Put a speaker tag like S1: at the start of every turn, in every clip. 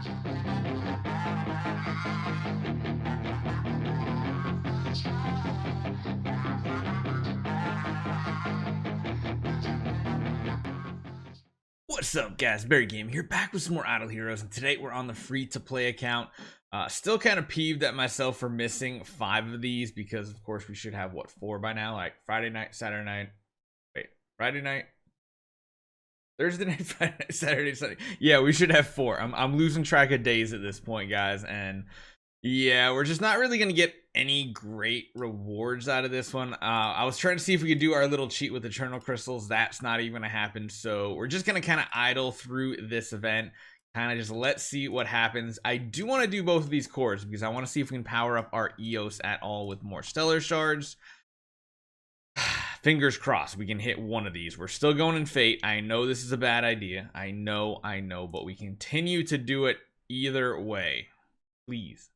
S1: What's up, guys? Barry Game here, back with some more Idle Heroes, and today we're on the free-to-play account. Still kind of peeved at myself for missing 5 of these, because of course we should have, what, 4 by now? Like Friday night, Saturday night, Friday night, Thursday night, Friday night, Saturday, Sunday. Yeah, we should have 4. I'm losing track of days at this point, guys, and yeah, we're just not really gonna get any great rewards out of this one. I was trying to see if we could do our little cheat with Eternal Crystals. That's not even gonna happen, so we're just gonna kind of idle through this event, kind of just let's see what happens. I do want to do both of these cores because I want to see if we can power up our EOS at all with more Stellar Shards. Fingers crossed we can hit one of these. We're still going in Fate. I know this is a bad idea. I know, but we continue to do it either way. Please.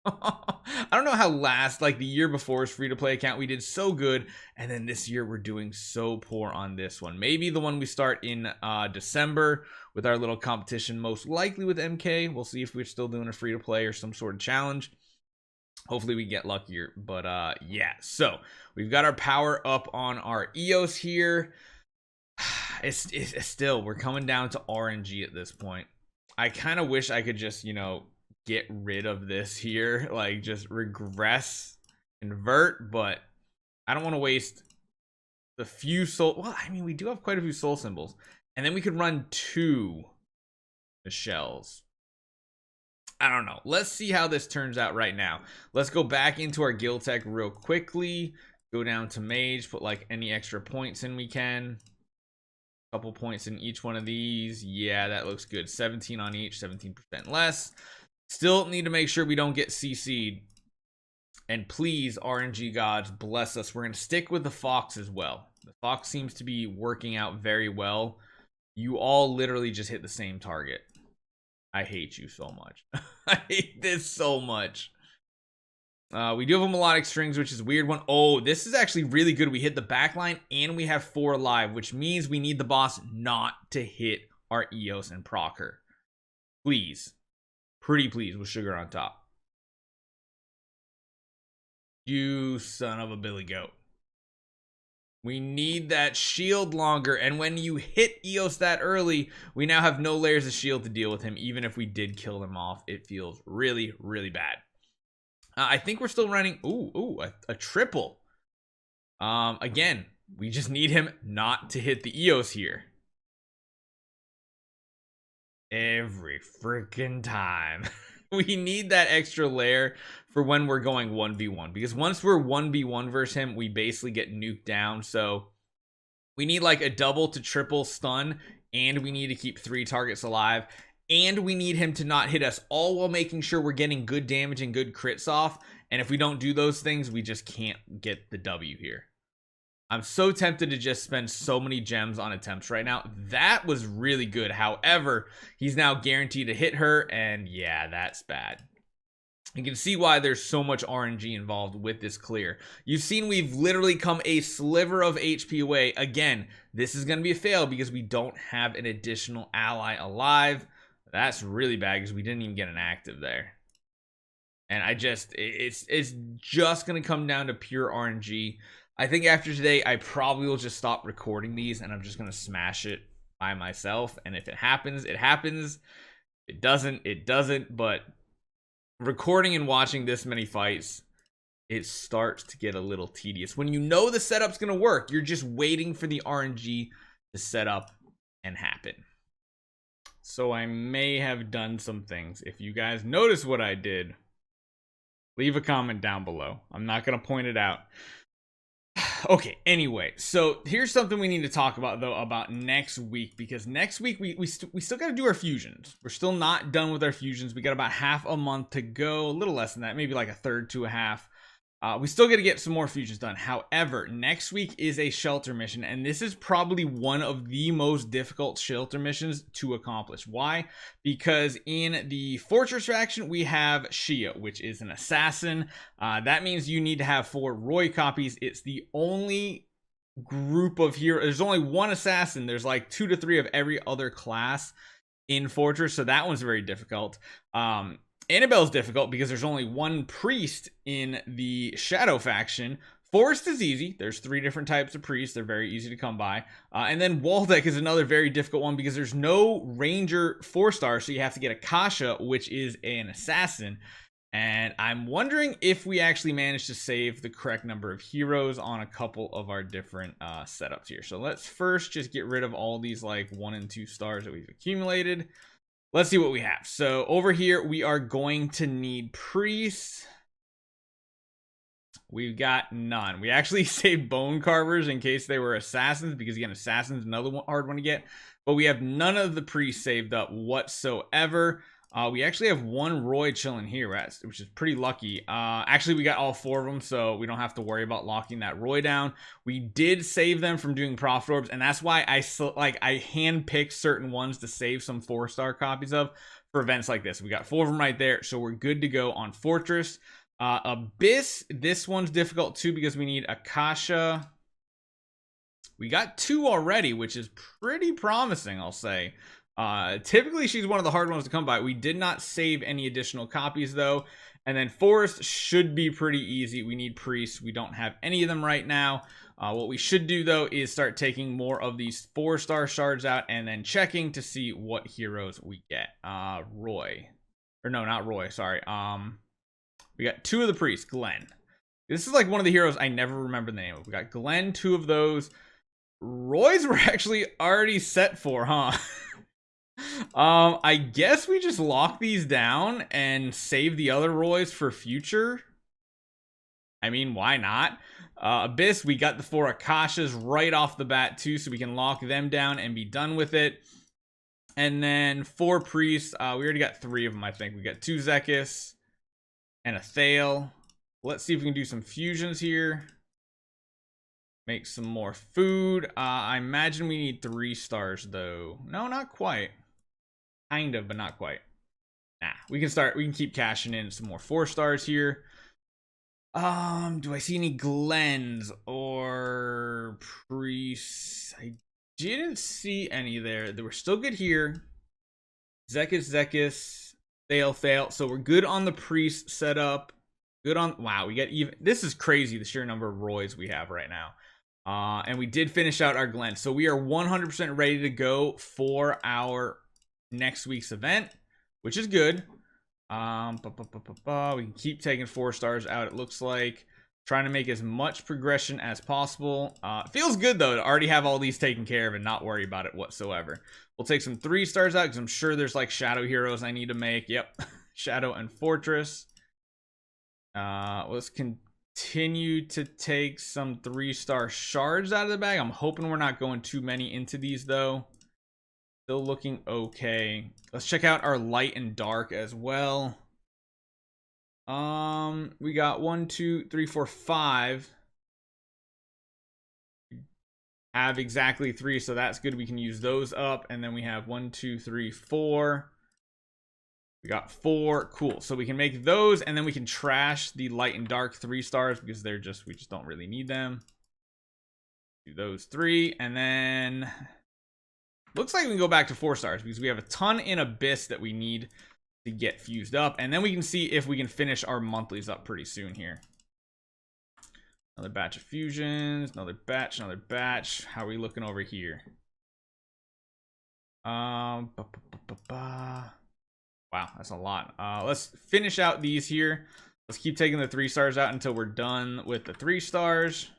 S1: I don't know how like the year before's free-to-play account we did so good, and then this year we're doing so poor on this one. Maybe the one we start in December with our little competition, most likely with MK. We'll see if we're still doing a free-to-play or some sort of challenge. Hopefully we get luckier, but yeah. So we've got our power up on our EOS here. It's still, we're coming down to RNG at this point. I kind of wish I could just, you know, get rid of this here, like just regress, convert, but I don't want to waste the few soul. Well, I mean, we do have quite a few soul symbols, and then we could run 2 shells. I don't know. Let's see how this turns out right now. Let's go back into our guild tech real quickly. Go down to mage, put like any extra points in we can. Couple points in each one of these. Yeah, that looks good. 17 on each, 17% less. Still need to make sure we don't get CC'd. And please, RNG gods, bless us. We're going to stick with the Fox as well. The Fox seems to be working out very well. You all literally just hit the same target. I hate you so much. I hate this so much. We do have a melodic strings, which is a weird one. Oh, this is actually really good. We hit the back line and we have 4 alive, which means we need the boss not to hit our EOS and proc her. Please. Pretty please with sugar on top. You son of a billy goat. We need that shield longer, and when you hit EOS that early, we now have no layers of shield to deal with him. Even if we did kill him off, it feels really, really bad. I think we're still running a triple. Again, we just need him not to hit the EOS here. Every freaking time. We need that extra layer for when we're going 1v1, because once we're 1v1 versus him, we basically get nuked down. So we need like a double to triple stun, and we need to keep 3 targets alive, and we need him to not hit us, all while making sure we're getting good damage and good crits off. And if we don't do those things, we just can't get the W here. I'm so tempted to just spend so many gems on attempts right now. That was really good. However, he's now guaranteed to hit her, and yeah, that's bad. You can see why there's so much RNG involved with this clear. You've seen we've literally come a sliver of HP away. Again, this is going to be a fail because we don't have an additional ally alive. That's really bad because we didn't even get an active there. And it's just going to come down to pure RNG. I think after today, I probably will just stop recording these, and I'm just going to smash it by myself. And if it happens, it happens. It doesn't, it doesn't. But recording and watching this many fights, it starts to get a little tedious. When you know the setup's going to work, you're just waiting for the RNG to set up and happen. So I may have done some things. If you guys notice what I did, leave a comment down below. I'm not going to point it out. Okay, anyway, so here's something we need to talk about, though, about next week, because next week we still got to do our fusions. We're still not done with our fusions. We got about half a month to go, a little less than that, maybe like a third to a half. We still got to get some more fusions done. However, next week is a shelter mission, and this is probably one of the most difficult shelter missions to accomplish. Why? Because in the Fortress faction, we have Shia, which is an assassin. That means you need to have 4 Roy copies. It's the only group of heroes. There's only one assassin. There's like 2 to 3 of every other class in Fortress, so that one's very difficult. Annabelle's difficult because there's only one priest in the Shadow faction. Forest is easy. There's 3 different types of priests. They're very easy to come by. And then Waldeck is another very difficult one because there's no Ranger 4-star, so you have to get Akasha, which is an assassin. And I'm wondering if we actually managed to save the correct number of heroes on a couple of our different setups here. So let's first just get rid of all these like 1 and 2 stars that we've accumulated. Let's see what we have. So over here, we are going to need priests. We've got none. We actually saved bone carvers in case they were assassins, because again, assassins another hard one to get. But we have none of the priests saved up whatsoever. We actually have 1 Roy chilling here, which is pretty lucky. Actually, we got all 4 of them, so we don't have to worry about locking that Roy down. We did save them from doing Prophet Orbs, and that's why I handpicked certain ones to save some 4-star copies of for events like this. We got 4 of them right there, so we're good to go on Fortress. Abyss, this one's difficult too because we need Akasha. We got 2 already, which is pretty promising, I'll say. Typically she's one of the hard ones to come by. We did not save any additional copies though. And then Forest should be pretty easy. We need priests. We don't have any of them right now. What we should do though is start taking more of these 4-star shards out and then checking to see what heroes we get. Roy, or no, not Roy, sorry. We got 2 of the priests. Glenn, this is like one of the heroes I never remember the name of. We got Glenn, 2 of those. Roy's were actually already set for, huh? I guess we just lock these down and save the other Roys for future. I mean, why not? Abyss, we got the 4 Akashas right off the bat too, so we can lock them down and be done with it. And then 4 priests, we already got 3 of them, I think. We got 2 Zekis and a Thale. Let's see if we can do some fusions here. Make some more food. I imagine we need 3 stars though. No, not quite. Kind of, but not quite. Nah, we can keep cashing in some more 4 stars here. Do I see any Glens or priests? I didn't see any there. They were still good here. Zekis, Thale. So we're good on the priest setup. Good on, wow, we get even, this is crazy, the sheer number of Roys we have right now. And we did finish out our Glen. So we are 100% ready to go for our next week's event, which is good. We can keep taking 4 stars out, it looks like. Trying to make as much progression as possible. It feels good though to already have all these taken care of and not worry about it whatsoever. We'll take some 3 stars out because I'm sure there's like shadow heroes I need to make. Yep, Shadow and Fortress. Let's continue to take some 3-star shards out of the bag. I'm hoping we're not going too many into these though. Still looking okay. Let's check out our light and dark as well. We got 1, 2, 3, 4, 5. Have exactly 3, so that's good. We can use those up. And then we have 1, 2, 3, 4. We got 4. Cool. So we can make those, and then we can trash the light and dark 3 stars because we just don't really need them. Do those 3, and then looks like we can go back to 4 stars because we have a ton in Abyss that we need to get fused up, and then we can see if we can finish our monthlies up pretty soon here. Another batch of fusions, another batch. How are we looking over here? Wow, that's a lot. Let's finish out these here. Let's keep taking the 3 stars out until we're done with the 3 stars.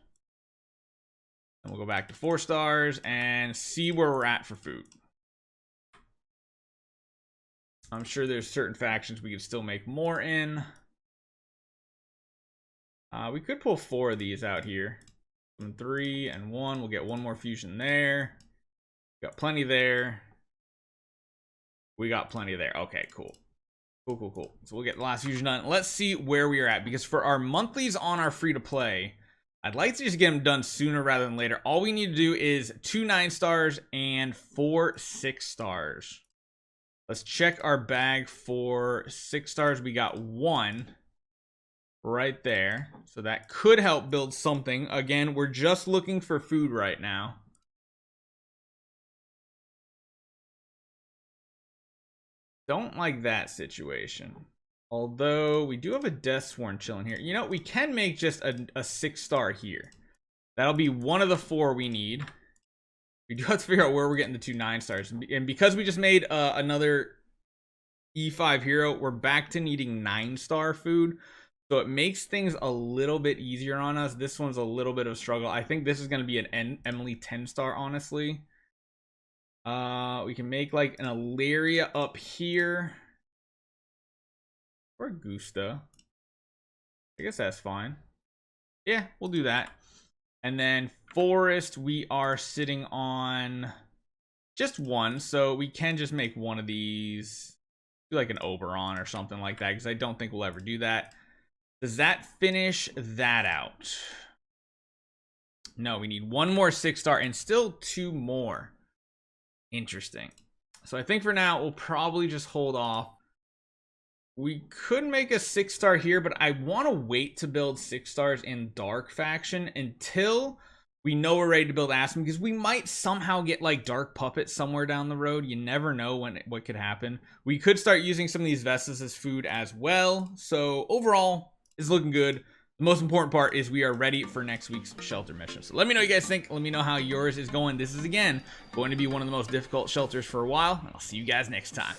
S1: And we'll go back to 4 stars and see where we're at for food. I'm sure there's certain factions we could still make more in. We could pull 4 of these out here. 3 and 1. We'll get 1 more fusion there. Got plenty there. We got plenty there. Okay, cool. Cool. So we'll get the last fusion done. Let's see where we are at, because for our monthlies on our free-to-play, I'd like to just get them done sooner rather than later. All we need to do is 2 9 stars and 4 6 stars. Let's check our bag for 6 stars. We got 1. right there. So that could help build something. Again, we're just looking for food right now. Don't like that situation. Although we do have a Death Sworn chilling here. You know, we can make just a 6-star here. That'll be one of the 4 we need. We do have to figure out where we're getting the 2 9-stars. And because we just made another E5 hero, we're back to needing 9-star food. So it makes things a little bit easier on us. This one's a little bit of a struggle. I think this is going to be an Emily 10-star, honestly. We can make like an Illyria up here. Or Gusta. I guess that's fine. Yeah, we'll do that. And then Forest, we are sitting on just 1. So we can just make one of these. Do like an Oberon or something like that. Because I don't think we'll ever do that. Does that finish that out? No, we need 1 more 6-star and still 2 more. Interesting. So I think for now, we'll probably just hold off. We could make a 6-star here, but I want to wait to build 6-stars in Dark Faction until we know we're ready to build Aspen, because we might somehow get like Dark Puppet somewhere down the road. You never know what could happen. We could start using some of these Vestas as food as well. So overall, it's looking good. The most important part is we are ready for next week's shelter mission. So let me know what you guys think. Let me know how yours is going. This is, again, going to be one of the most difficult shelters for a while. And I'll see you guys next time.